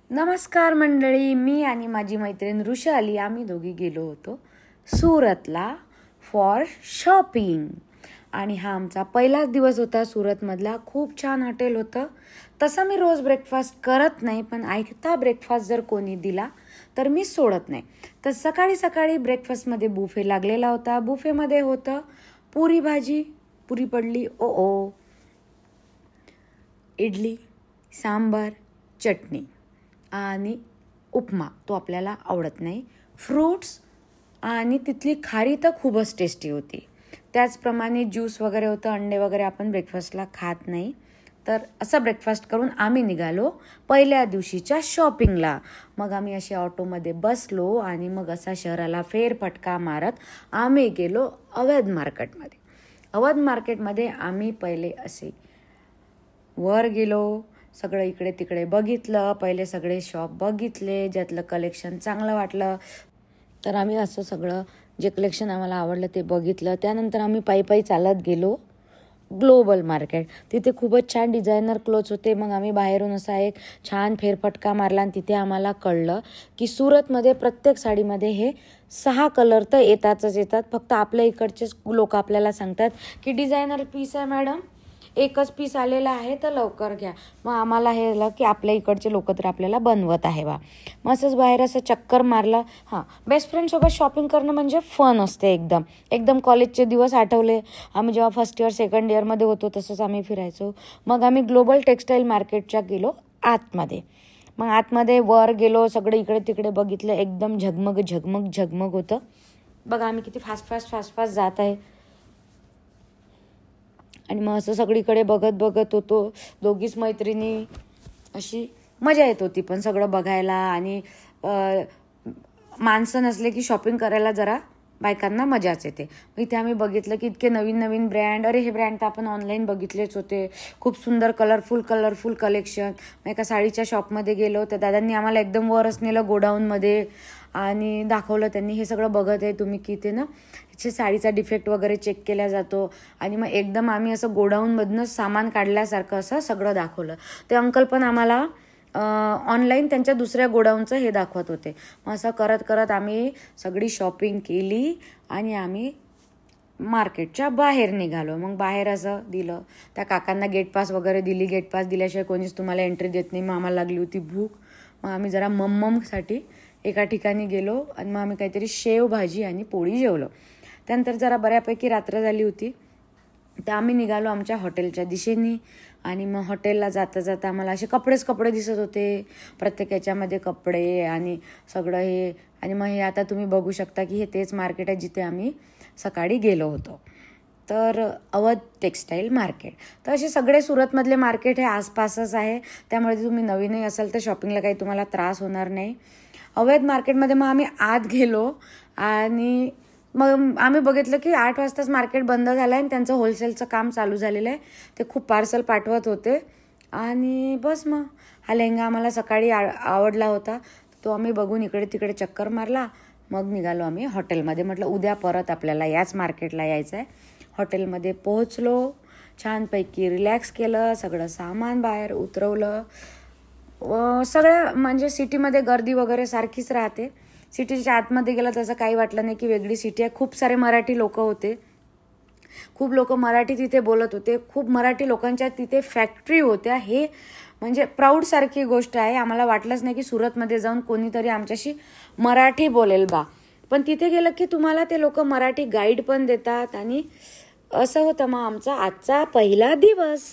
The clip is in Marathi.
नमस्कार मंडळी, मी आणि माझी मैत्रीण ऋषाली आम्ही दोघी गेलो होतो सुरतला फॉर शॉपिंग. आणि हा आमचा पहिलाच दिवस होता सुरतमधला. खूप छान हॉटेल होतं. तसं मी रोज ब्रेकफास्ट करत नाही, पण ऐकता ब्रेकफास्ट जर कोणी दिला तर मी सोडत नाही. तर सकाळी सकाळी ब्रेकफास्टमध्ये बुफे लागलेला होता. बुफेमध्ये होतं पुरी भाजी, पुरी पडली, ओ इडली, सांबार, चटणी आणि उपमा. तो आपल्याला आवडत नाही. फ्रूट्स आणि तिथली खारी तर खूपच टेस्टी होती. त्याचप्रमाणे ज्यूस वगैरे होतं. अंडे वगैरे आपण ब्रेकफास्टला खात नाही. तर असं ब्रेकफास्ट करून आम्ही निघालो पहिल्या दिवशीच्या शॉपिंगला. मग आम्ही असे ऑटोमध्ये बसलो आणि मग असा शहराला फेरफटका मारत आम्ही गेलो अवध मार्केटमध्ये. अवध मार्केटमध्ये आम्ही पहिले असे वर गेलो, सगळं इकडे तिकडे बघितलं. पहिले सगळे शॉप बघितले, ज्यातलं कलेक्शन चांगलं वाटलं तर आम्ही असं सगळं जे कलेक्शन आम्हाला आवडलं ते बघितलं. त्यानंतर आम्ही पायी चालत गेलो ग्लोबल मार्केट. तिथे खूपच छान डिझायनर क्लोथ्स होते. मग आम्ही बाहेरून असा एक छान फेरफटका मारला आणि तिथे आम्हाला कळलं की सुरतमध्ये प्रत्येक साडीमध्ये हे 6 कलर तर येतात. फक्त आपल्या इकडचेच लोक आपल्याला सांगतात की डिझायनर पीस आहे मॅडम, एकच पीस आलेला आहे तर लवकर घ्या. मग आम्हाला हे झालं की आपल्या इकडचे लोक तर आपल्याला बनवत आहे बा. मग असंच बाहेर असं चक्कर मारलं. बेस्ट फ्रेंडसोबत शॉपिंग करणं म्हणजे फन असते. एकदम कॉलेजचे दिवस आठवले. आम्ही जेव्हा फर्स्ट इयर सेकंड इयरमध्ये होतो तसंच आम्ही फिरायचो. मग आम्ही ग्लोबल टेक्सटाईल मार्केटच्या गेलो आतमध्ये. मग आतमध्ये वर गेलो, सगळं इकडे तिकडे बघितलं. एकदम झगमग होतं. बघा आम्ही किती फास्ट जात आहे. आणि मग असं सगळीकडे बघत होतो. दोघीच मैत्रिणी. अशी मजा येत होती पण सगळं बघायला. आणि माणसं नसले की शॉपिंग करायला जरा बायकांना मजाच येते. इथे आम्ही बघितलं की इतके नवीन ब्रँड. अरे हे ब्रँड तर आपण ऑनलाईन बघितलेच होते. खूप सुंदर कलरफुल कलेक्शन. मग एका साडीच्या शॉपमध्ये गेलो तर दादांनी आम्हाला एकदम वरच नेलं गोडाऊनमध्ये आणि दाखवलं. त्यांनी हे सगळं बघत आहे तुम्ही की ते ना ह्याचे साडीचा डिफेक्ट वगैरे चेक केला जातो. आणि मग एकदम आम्ही असं गोडाऊनमधनंच सामान काढल्यासारखं असं सगळं दाखवलं. ते अंकल पण आम्हाला ऑनलाईन त्यांच्या दुसऱ्या गोडाऊनचं हे दाखवत होते. मग असं करत आम्ही सगळी शॉपिंग केली आणि आम्ही मार्केटच्या बाहेर निघालो. मग बाहेर असं दिलं त्या काकांना गेट पास वगैरे दिली. गेट पास दिल्याशिवाय कोणीच तुम्हाला एंट्री देत नाही. मग आम्हाला लागली होती भूक. मग आम्ही जरा मम्मसाठी एका ठिकाणी गेलो आणि मग आम्ही काहीतरी शेव भाजी आणि पोळी जेवलो. त्यानंतर जरा बऱ्यापैकी रात्र झाली होती तर आम्ही निघालो आमच्या हॉटेलच्या दिशेने. आणि मग हॉटेलला जाता आम्हाला असे कपडे दिसत होते. प्रत्येक याच्यामध्ये कपडे आणि सगळं हे. आणि मग हे आता तुम्ही बघू शकता की हे तेच मार्केट आहे जिथे आम्ही सकाळी गेलो होतो. तर अवध टेक्सटाईल मार्केट. तर असे सगळे सुरतमधले मार्केट हे आसपासच आहे. त्यामुळे तुम्ही नवीनही असाल तर शॉपिंगला काही तुम्हाला त्रास होणार नाही. अवध मार्केटमध्ये मग आम्ही आत गेलो आणि मग आम्ही बघितलं की 8 वाजताच मार्केट बंद झालं आहे आणि त्यांचं होलसेलचं काम चालू झालेलं आहे. ते खूप पार्सल पाठवत होते. आणि बस मग हा लेहंगा आम्हाला सकाळी आवडला होता. तो आम्ही बघून इकडे तिकडे चक्कर मारला. मग निघालो आम्ही हॉटेलमध्ये. म्हटलं उद्या परत आपल्याला याच मार्केटला यायचं आहे. हॉटेलमध्ये पोहोचलो. छानपैकी रिलॅक्स केलं. सगळं सामान बाहेर उतरवलं. सगळ्या म्हणजे सिटीमध्ये गर्दी वगैरे सारखीच राहते. सिटीच्या आतमध्ये गेलं तसं काही वाटलं नाही की वेगळी सिटी आहे. खूप सारे मराठी लोक होते. खूप लोक मराठी तिथे बोलत होते. खूप मराठी लोकांच्या तिथे फॅक्टरी होत्या. हे म्हणजे प्राऊड सारखी गोष्ट आहे. आम्हाला वाटलंच नाही की सुरतमध्ये जाऊन कोणीतरी आमच्याशी मराठी बोलेल बा. पण तिथे गेलं की तुम्हाला ते लोक मराठी गाईड पण देतात. आणि असं होतं मग आमचा आजचा पहिला दिवस.